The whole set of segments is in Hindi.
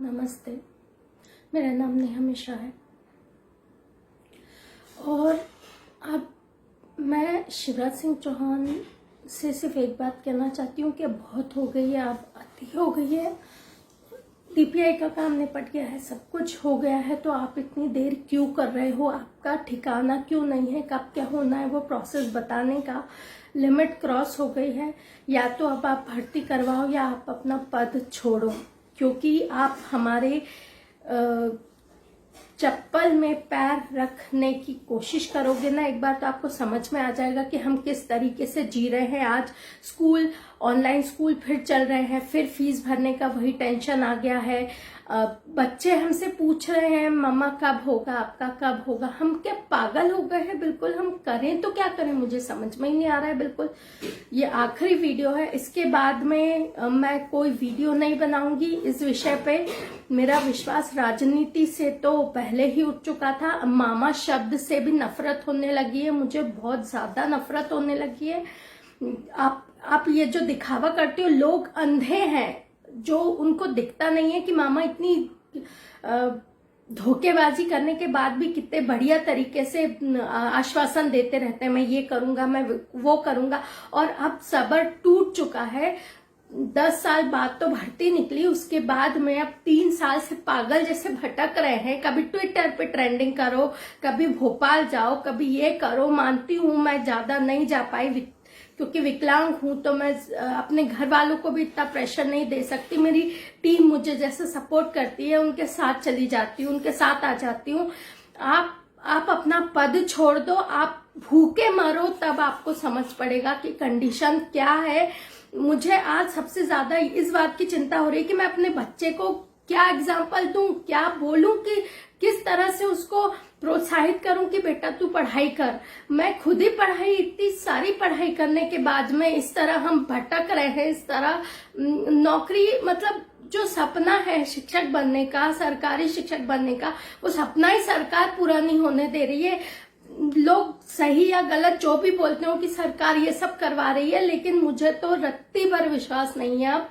नमस्ते, मेरा नाम नेहा मिश्रा है और अब मैं शिवराज सिंह चौहान से सिर्फ एक बात कहना चाहती हूँ कि बहुत हो गई है, अब अति हो गई है। डीपीआई का काम निपट गया है, सब कुछ हो गया है, तो आप इतनी देर क्यों कर रहे हो? आपका ठिकाना क्यों नहीं है? कब क्या होना है वो प्रोसेस बताने का लिमिट क्रॉस हो गई है। या तो अब आप भर्ती करवाओ या आप अपना पद छोड़ो, क्योंकि आप हमारे चप्पल में पैर रखने की कोशिश करोगे ना, एक बार तो आपको समझ में आ जाएगा कि हम किस तरीके से जी रहे हैं। आज स्कूल, ऑनलाइन स्कूल फिर चल रहे हैं, फिर फीस भरने का वही टेंशन आ गया है। बच्चे हमसे पूछ रहे हैं मम्मा कब होगा, आपका कब होगा। हम क्या पागल हो गए हैं? बिल्कुल, हम करें तो क्या करें, मुझे समझ में ही नहीं आ रहा है बिल्कुल। ये आखिरी वीडियो है, इसके बाद में मैं कोई वीडियो नहीं बनाऊंगी इस विषय पे। मेरा विश्वास राजनीति से तो पहले ही उठ चुका था। मामा शब्द से भी नफरत होने लगी है, मुझे बहुत ज्यादा नफरत होने लगी है। आप ये जो दिखावा करते हो, लोग अंधे हैं जो उनको दिखता नहीं है कि मामा इतनी धोखेबाजी करने के बाद भी कितने बढ़िया तरीके से आश्वासन देते रहते हैं, मैं ये करूंगा, मैं वो करूंगा। और अब सब्र टूट चुका है। 10 साल बाद तो भर्ती निकली, उसके बाद में अब 3 साल से पागल जैसे भटक रहे हैं। कभी ट्विटर पे ट्रेंडिंग करो, कभी भोपाल जाओ, कभी ये करो। मानती हूँ मैं ज्यादा नहीं जा पाई क्योंकि विकलांग हूं, तो मैं अपने घर वालों को भी इतना प्रेशर नहीं दे सकती। मेरी टीम मुझे जैसे सपोर्ट करती है, उनके साथ चली जाती हूँ, उनके साथ आ जाती हूँ। आप अपना पद छोड़ दो, आप भूखे मरो, तब आपको समझ पड़ेगा कि कंडीशन क्या है। मुझे आज सबसे ज्यादा इस बात की चिंता हो रही है कि मैं अपने बच्चे को क्या एग्जाम्पल दूं, क्या बोलूं, कि किस तरह से उसको प्रोत्साहित करूं कि बेटा तू पढ़ाई कर। मैं खुद ही पढ़ाई, इतनी सारी पढ़ाई करने के बाद में इस तरह हम भटक रहे हैं। इस तरह नौकरी, मतलब जो सपना है शिक्षक बनने का, सरकारी शिक्षक बनने का, वो सपना ही सरकार पूरा नहीं होने दे रही है। लोग सही या गलत जो भी बोलते हो कि सरकार ये सब करवा रही है, लेकिन मुझे तो रत्ती भर विश्वास नहीं है।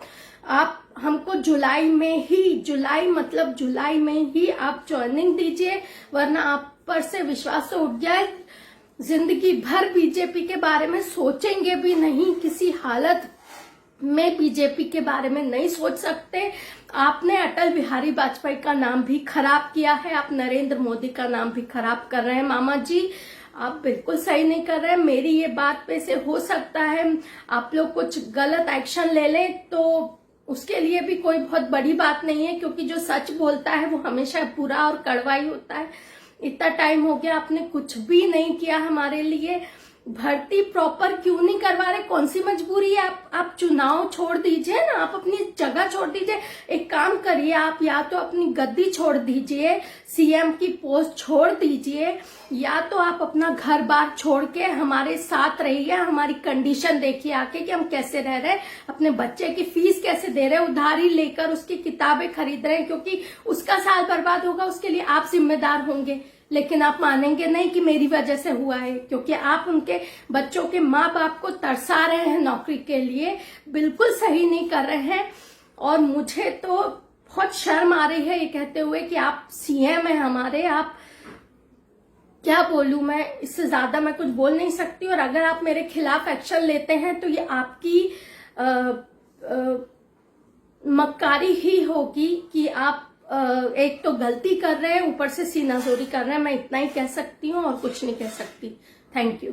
आप हमको जुलाई में ही आप ज्वाइनिंग दीजिए, वरना आप पर से विश्वास तो उठ जाए। जिंदगी भर बीजेपी के बारे में सोचेंगे भी नहीं, किसी हालत में बीजेपी के बारे में नहीं सोच सकते। आपने अटल बिहारी वाजपेयी का नाम भी खराब किया है, आप नरेंद्र मोदी का नाम भी खराब कर रहे हैं। मामा जी, आप बिल्कुल सही नहीं कर रहे हैं। मेरी ये बात पे से हो सकता है आप लोग कुछ गलत एक्शन ले लें, तो उसके लिए भी कोई बहुत बड़ी बात नहीं है, क्योंकि जो सच बोलता है वो हमेशा बुरा और कड़वा ही होता है। इतना टाइम हो गया, आपने कुछ भी नहीं किया हमारे लिए। भर्ती प्रॉपर क्यों नहीं करवा रहे? कौन सी मजबूरी है? आप चुनाव छोड़ दीजिए ना, आप अपनी जगह छोड़ दीजिए। एक काम करिए, आप या तो अपनी गद्दी छोड़ दीजिए, सीएम की पोस्ट छोड़ दीजिए, या तो आप अपना घर बार छोड़ के हमारे साथ रहिए। हमारी कंडीशन देखिए आके कि हम कैसे रह रहे हैं, अपने बच्चे की फीस कैसे दे रहे हैं, उधारी लेकर उसकी किताबें खरीद रहे हैं, क्योंकि उसका साल बर्बाद होगा, उसके लिए आप जिम्मेदार होंगे। लेकिन आप मानेंगे नहीं कि मेरी वजह से हुआ है, क्योंकि आप उनके बच्चों के माँ बाप को तरसा रहे हैं नौकरी के लिए। बिल्कुल सही नहीं कर रहे हैं। और मुझे तो बहुत शर्म आ रही है ये कहते हुए कि आप सीएम हैं हमारे। आप क्या बोलूं मैं, इससे ज्यादा मैं कुछ बोल नहीं सकती। और अगर आप मेरे खिलाफ एक्शन लेते हैं तो ये आपकी मक्कारी ही होगी कि आप एक तो गलती कर रहे हैं, ऊपर से सीनाजोरी कर रहे हैं। मैं इतना ही कह सकती हूँ और कुछ नहीं कह सकती। Thank you.